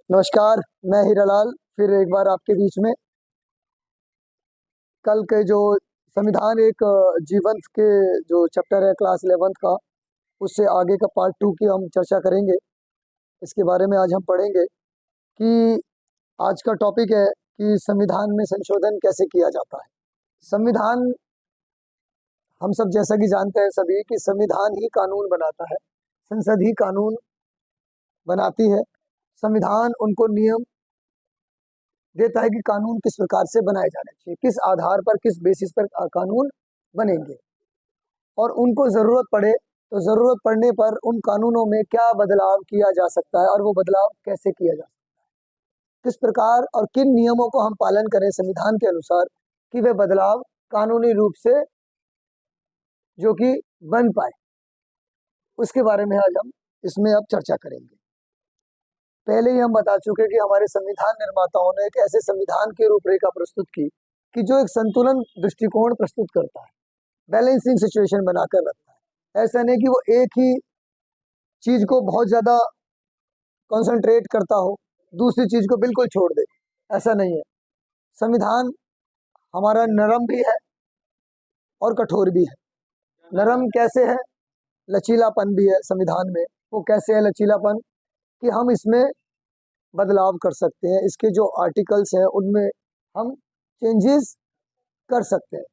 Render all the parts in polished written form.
नमस्कार, मैं हीरालाल फिर एक बार आपके बीच में। कल के जो संविधान एक जीवंत के जो चैप्टर है क्लास 11th का, उससे आगे का पार्ट 2 की हम चर्चा करेंगे। इसके बारे में आज हम पढ़ेंगे कि आज का टॉपिक है कि संविधान में संशोधन कैसे किया जाता है। संविधान, हम सब जैसा कि जानते हैं सभी कि संविधान ही कानून बनाता है, संसद ही कानून बनाती है। संविधान उनको नियम देता है कि कानून किस प्रकार से बनाए जाने चाहिए, किस आधार पर, किस बेसिस पर कानून बनेंगे, और उनको ज़रूरत पड़े तो ज़रूरत पड़ने पर उन कानूनों में क्या बदलाव किया जा सकता है और वो बदलाव कैसे किया जा सकता है, किस प्रकार और किन नियमों को हम पालन करें संविधान के अनुसार कि वे बदलाव कानूनी रूप से जो कि बन पाए। उसके बारे में आज हम इसमें अब चर्चा करेंगे। पहले ही हम बता चुके कि हमारे संविधान निर्माताओं ने एक ऐसे संविधान की रूपरेखा प्रस्तुत की कि जो एक संतुलन दृष्टिकोण प्रस्तुत करता है, बैलेंसिंग सिचुएशन बनाकर रखता है। ऐसा नहीं कि वो एक ही चीज को बहुत ज्यादा कंसंट्रेट करता हो, दूसरी चीज को बिल्कुल छोड़ दे, ऐसा नहीं है। संविधान हमारा नरम भी है और कठोर भी है। नरम कैसे है? लचीलापन भी है संविधान में। वो कैसे है लचीलापन? कि हम इसमें बदलाव कर सकते हैं, इसके जो आर्टिकल्स हैं उनमें हम चेंजेस कर सकते हैं।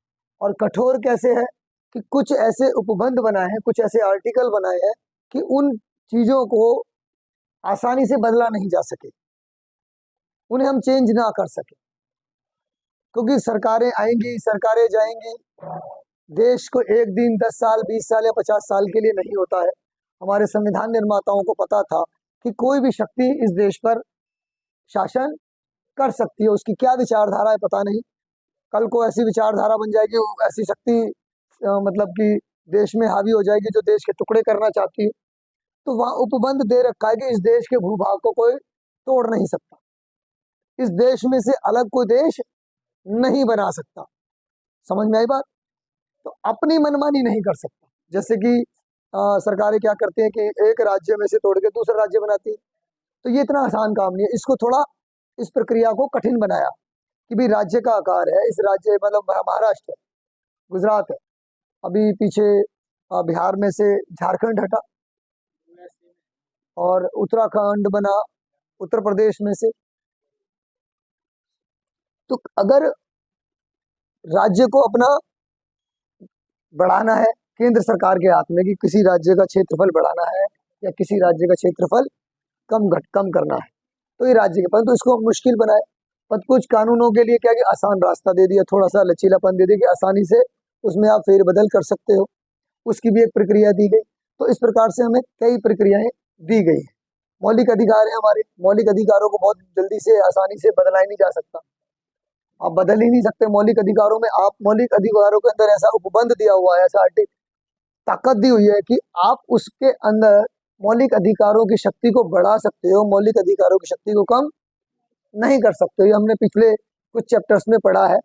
और कठोर कैसे है? कि कुछ ऐसे उपबंध बनाए हैं, कुछ ऐसे आर्टिकल बनाए हैं कि उन चीज़ों को आसानी से बदला नहीं जा सके, उन्हें हम चेंज ना कर सके, क्योंकि सरकारें आएंगी, सरकारें जाएंगी। देश को एक दिन 10 साल, 20 साल या 50 साल के लिए नहीं होता है। हमारे संविधान निर्माताओं को पता था कि कोई भी शक्ति इस देश पर शासन कर सकती है, उसकी क्या विचारधारा है पता नहीं। कल को ऐसी विचारधारा बन जाएगी, ऐसी शक्ति मतलब कि देश में हावी हो जाएगी जो देश के टुकड़े करना चाहती है। तो वहां उपबंध दे रखा है कि इस देश के भूभाग को कोई तोड़ नहीं सकता, इस देश में से अलग कोई देश नहीं बना सकता। समझ में आई बात? तो अपनी मनमानी नहीं कर सकता। जैसे कि सरकारें क्या करती हैं कि एक राज्य में से तोड़ के दूसरा राज्य बनाती है। तो ये इतना आसान काम नहीं है। इसको थोड़ा, इस प्रक्रिया को कठिन बनाया कि भी राज्य का आकार है, इस राज्य मतलब महाराष्ट्र है, गुजरात है, अभी पीछे बिहार में से झारखंड हटा और उत्तराखंड बना उत्तर प्रदेश में से। तो अगर राज्य को अपना बढ़ाना है, केंद्र सरकार के हाथ में कि किसी राज्य का क्षेत्रफल बढ़ाना है या किसी राज्य का क्षेत्रफल कम करना है, तो ये राज्य के पास, तो इसको मुश्किल बनाए। पर कुछ कानूनों के लिए क्या कि आसान रास्ता दे दिया, थोड़ा सा लचीलापन दे दिया कि आसानी से उसमें आप फेरबदल कर सकते हो, उसकी भी एक प्रक्रिया दी गई। तो इस प्रकार से हमें कई प्रक्रियाएं दी गई हैं। मौलिक अधिकार है हमारे, मौलिक अधिकारों को बहुत जल्दी से आसानी से बदला ही नहीं जा सकता, आप बदल ही नहीं सकते मौलिक अधिकारों में। आप मौलिक अधिकारों के अंदर ऐसा उपबंध दिया हुआ है, ऐसा ताकत दी हुई है कि आप उसके अंदर मौलिक अधिकारों की शक्ति को बढ़ा सकते हो, मौलिक अधिकारों की शक्ति को कम नहीं कर सकते। ये हमने पिछले कुछ चैप्टर्स में पढ़ा है,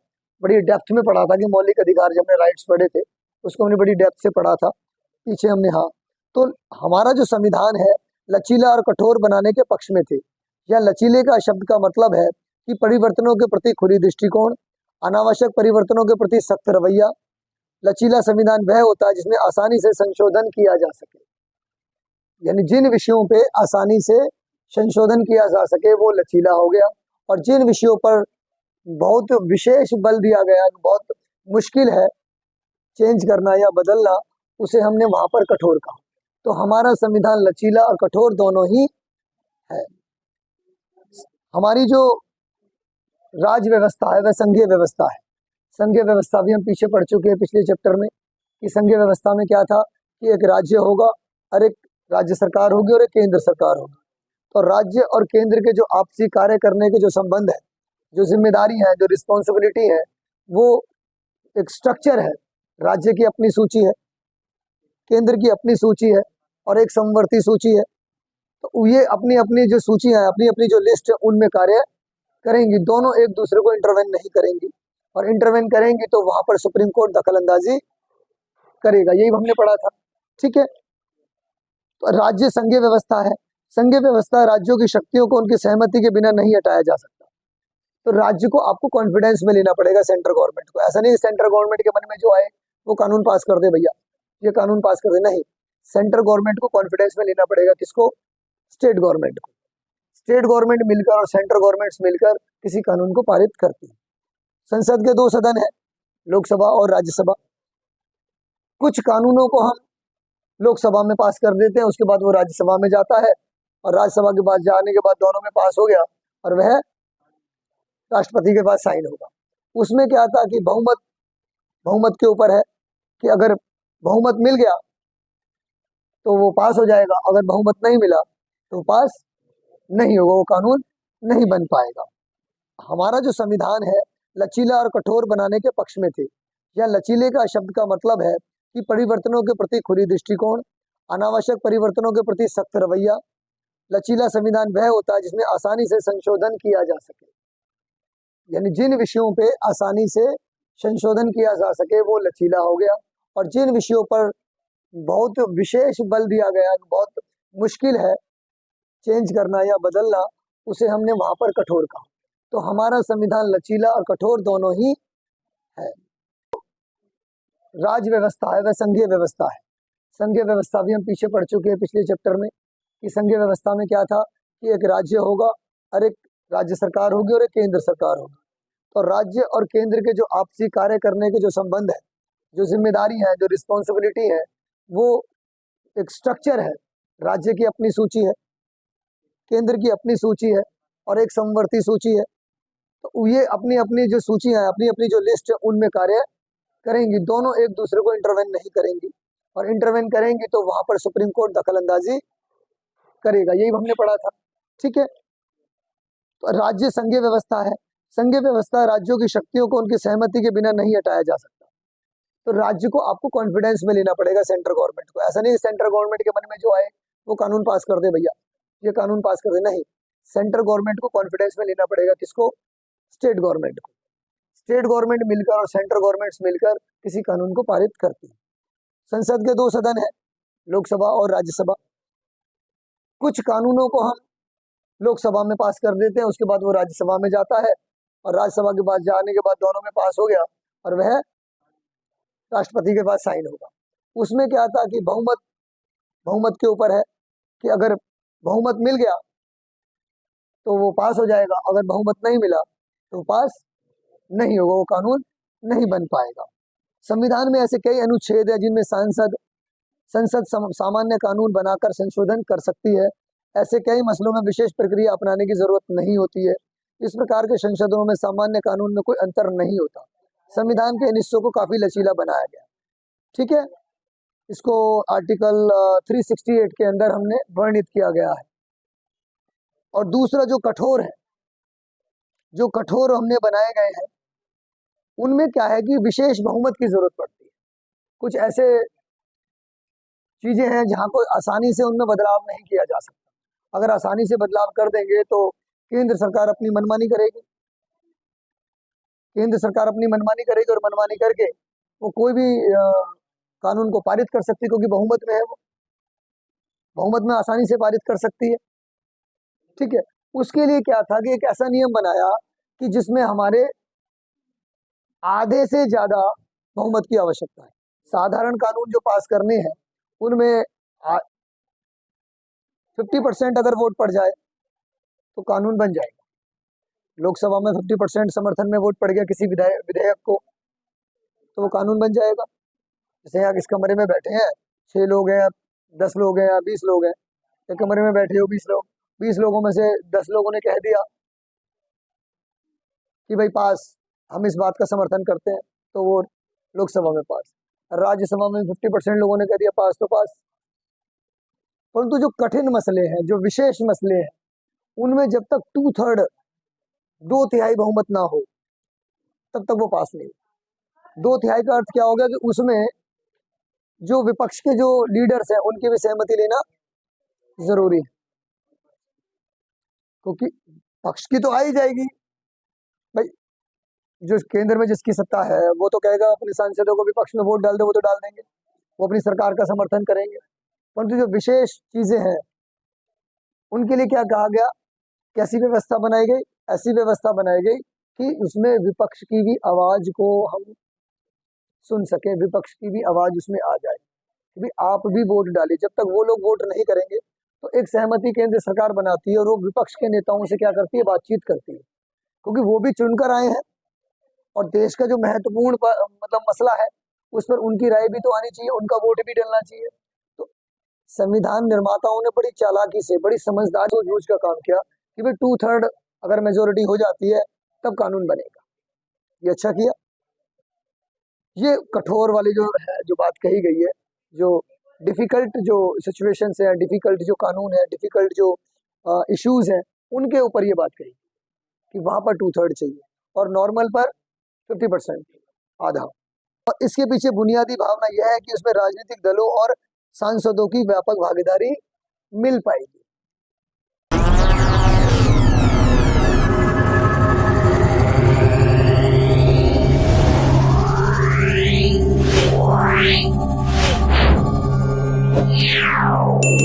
बड़ी डेप्थ में पढ़ा था कि मौलिक अधिकार, जब हमने राइट्स पढ़े थे उसको हमने बड़ी डेप्थ से पढ़ा था पीछे हमने। हाँ, तो हमारा जो संविधान है लचीला और कठोर बनाने के पक्ष में थे। या लचीले का शब्द का मतलब है कि परिवर्तनों के प्रति खुली दृष्टिकोण, अनावश्यक परिवर्तनों के प्रति सख्त रवैया। लचीला संविधान वह होता है जिसमें आसानी से संशोधन किया जा सके, यानी जिन विषयों पे आसानी से संशोधन किया जा सके वो लचीला हो गया। और जिन विषयों पर बहुत विशेष बल दिया गया, बहुत मुश्किल है चेंज करना या बदलना, उसे हमने वहां पर कठोर कहा। तो हमारा संविधान लचीला और कठोर दोनों ही है। हमारी जो राज्य व्यवस्था है वह संघीय व्यवस्था है। संघीय व्यवस्था भी हम पीछे पढ़ चुके हैं पिछले चैप्टर में कि संघीय व्यवस्था में क्या था कि एक राज्य होगा और एक राज्य सरकार होगी और एक केंद्र सरकार होगी। तो राज्य और केंद्र के जो आपसी कार्य करने के जो संबंध है, जो जिम्मेदारी है, जो रिस्पॉन्सिबिलिटी है, वो एक स्ट्रक्चर है। राज्य की अपनी सूची है, केंद्र की अपनी सूची है और एक समवर्ती सूची है। तो ये अपनी अपनी जो सूची है, अपनी अपनी जो लिस्ट है, उनमें कार्य करेंगी। दोनों एक दूसरे को इंटरवेन नहीं करेंगी, और इंटरवेन करेंगी तो वहां पर सुप्रीम कोर्ट दखल अंदाजी करेगा। यही हमने पढ़ा था, ठीक है। तो राज्य संघीय व्यवस्था है, संघीय व्यवस्था राज्यों की शक्तियों को उनकी सहमति के बिना नहीं हटाया जा सकता। तो राज्य को आपको कॉन्फिडेंस में लेना पड़ेगा सेंट्रल गवर्नमेंट को। ऐसा नहीं सेंट्रल गवर्नमेंट के मन में जो आए वो कानून पास कर दे, भैया ये कानून पास कर दे, नहीं। सेंट्रल गवर्नमेंट को कॉन्फिडेंस में लेना पड़ेगा। किसको? स्टेट गवर्नमेंट को। स्टेट गवर्नमेंट मिलकर और सेंट्रल गवर्नमेंट्स मिलकर किसी कानून को पारित करती है। संसद के 2 सदन है, लोकसभा और राज्यसभा। कुछ कानूनों को हम लोकसभा में पास कर देते हैं, उसके बाद वो राज्यसभा में जाता है, और राज्यसभा के बाद जाने के बाद दोनों में पास हो गया और वह राष्ट्रपति के पास साइन होगा। उसमें क्या था कि बहुमत के ऊपर है कि अगर बहुमत मिल गया तो वो पास हो जाएगा, अगर बहुमत नहीं मिला तो पास नहीं होगा, वो कानून नहीं बन पाएगा। हमारा जो संविधान है लचीला और कठोर बनाने के पक्ष में थे। यह लचीले का शब्द का मतलब है कि परिवर्तनों के प्रति खुली दृष्टिकोण, अनावश्यक परिवर्तनों के प्रति सख्त रवैया। लचीला संविधान वह होता है जिसमें आसानी से संशोधन किया जा सके, यानी जिन विषयों पे आसानी से संशोधन किया जा सके वो लचीला हो गया, और जिन विषयों पर बहुत विशेष बल दिया गया, बहुत मुश्किल है चेंज करना या बदलना, उसे हमने वहां पर कठोर कहा। तो हमारा संविधान लचीला और कठोर दोनों ही है। राज्य व्यवस्था है वह संघीय व्यवस्था है। संघीय व्यवस्था भी हम पीछे पढ़ चुके हैं पिछले चैप्टर में कि संघीय व्यवस्था में क्या था कि एक राज्य होगा और एक राज्य सरकार होगी और एक केंद्र सरकार होगी। तो राज्य और केंद्र के जो आपसी कार्य करने के जो संबंध है, जो जिम्मेदारी है, जो रिस्पॉन्सिबिलिटी है, वो एक स्ट्रक्चर है। राज्य की अपनी सूची है, केंद्र की अपनी सूची है और एक समवर्ती सूची है। तो ये अपनी अपनी जो सूची है, अपनी अपनी जो लिस्ट है, उनमें कार्य करेंगी। दोनों एक दूसरे को इंटरवेन नहीं करेंगी, और इंटरवेन करेंगी तो वहां पर सुप्रीम कोर्ट दखल अंदाजी करेगा। यही हमने पढ़ा था, ठीक है। तो राज्य संघीय व्यवस्था है। संघीय व्यवस्था राज्यों की शक्तियों को उनकी सहमति के बिना नहीं हटाया जा सकता। तो राज्य को आपको कॉन्फिडेंस में लेना पड़ेगा सेंट्रल गवर्नमेंट को। ऐसा नहीं सेंट्रल गवर्नमेंट के मन में जो आए वो कानून पास कर दे, भैया ये कानून पास कर दे, नहीं। सेंट्रल गवर्नमेंट को कॉन्फिडेंस में लेना पड़ेगा। किसको? स्टेट गवर्नमेंट को। स्टेट गवर्नमेंट मिलकर और सेंट्रल गवर्नमेंट्स मिलकर किसी कानून को पारित करती है। संसद के 2 सदन है, लोकसभा और राज्यसभा। कुछ कानूनों को हम लोकसभा में पास कर देते हैं, उसके बाद वो राज्यसभा में जाता है, और राज्यसभा के बाद जाने के बाद दोनों में पास हो गया और वह राष्ट्रपति के पास साइन होगा। उसमें क्या था कि बहुमत के ऊपर है कि अगर बहुमत मिल गया तो वो पास हो जाएगा, अगर बहुमत नहीं मिला तो पास नहीं होगा, वो कानून नहीं बन पाएगा। संविधान में ऐसे कई अनुच्छेद है जिनमें संसद सामान्य कानून बनाकर संशोधन कर सकती है। ऐसे कई मसलों में विशेष प्रक्रिया अपनाने की जरूरत नहीं होती है। इस प्रकार के संशोधनों में सामान्य कानून में कोई अंतर नहीं होता। संविधान के इन हिस्सों को काफी लचीला बनाया गया, ठीक है। इसको आर्टिकल 368 के अंदर हमने वर्णित किया गया है। और दूसरा जो कठोर है, जो कठोर हमने बनाए गए हैं, उनमें क्या है कि विशेष बहुमत की जरूरत पड़ती है। कुछ ऐसे चीजें हैं जहां कोई आसानी से उनमें बदलाव नहीं किया जा सकता। अगर आसानी से बदलाव कर देंगे तो केंद्र सरकार अपनी मनमानी करेगी। केंद्र सरकार अपनी मनमानी करेगी और मनमानी करके वो कोई भी कानून को पारित कर सकती है, क्योंकि बहुमत में है, वो बहुमत में आसानी से पारित कर सकती है, ठीक है। उसके लिए क्या था कि एक ऐसा नियम बनाया कि जिसमें हमारे आधे से ज्यादा बहुमत की आवश्यकता है। साधारण कानून जो पास करने हैं उनमें 50% अगर वोट पड़ जाए तो कानून बन जाएगा। लोकसभा में 50% समर्थन में वोट पड़ गया किसी विधेयक को तो वो कानून बन जाएगा। जैसे यहाँ इस कमरे में बैठे हैं 6 लोग हैं, 10 लोग हैं या 20 लोग हैं, एक कमरे में बैठे हो 20 लोग, 20 लोगों में से 10 लोगों ने कह दिया कि भाई पास, हम इस बात का समर्थन करते हैं, तो वो लोकसभा में पास। राज्यसभा में 50% लोगों ने कह दिया पास, तो पास। परंतु जो कठिन मसले हैं, जो विशेष मसले हैं, उनमें जब तक 2/3 2/3 बहुमत ना हो तब तक वो पास नहीं। 2/3 का अर्थ क्या हो गया कि उसमें जो विपक्ष के जो लीडर्स हैं उनकी भी सहमति लेना जरूरी है, क्योंकि पक्ष की तो आ ही जाएगी भाई। जो केंद्र में जिसकी सत्ता है वो तो कहेगा अपने सांसदों को भी पक्ष में वोट डाल दो, वो तो डाल देंगे, वो अपनी सरकार का समर्थन करेंगे। परंतु जो विशेष चीजें हैं उनके लिए क्या कहा गया, कैसी व्यवस्था बनाई गई, ऐसी व्यवस्था बनाई गई कि उसमें विपक्ष की भी आवाज को हम सुन सके, विपक्ष की भी आवाज उसमें आ जाए कि भाई आप भी वोट डालिए। जब तक वो लोग वोट नहीं करेंगे तो एक सहमति केंद्र सरकार बनाती है और वो विपक्ष के नेताओं से क्या करती है, बातचीत करती है, क्योंकि वो भी चुनकर आए हैं और देश का जो महत्वपूर्ण मतलब मसला है उस पर उनकी राय भी तो आनी चाहिए, उनका वोट भी डलना चाहिए। तो संविधान निर्माताओं ने बड़ी चालाकी से, बड़ी समझदारी सूझबूझ का काम किया कि भाई 2/3 अगर मेजोरिटी हो जाती है तब कानून बनेगा। ये अच्छा किया। ये कठोर वाली जो है, जो बात कही गई है, जो डिफिकल्ट जो सिचुएशंस है, डिफिकल्ट जो कानून है, डिफिकल्ट जो इश्यूज हैं, उनके ऊपर ये बात कही कि वहां पर 2/3 चाहिए और नॉर्मल पर 50%, आधा। और इसके पीछे बुनियादी भावना यह है कि उसमें राजनीतिक दलों और सांसदों की व्यापक भागीदारी मिल पाएगी। Wow.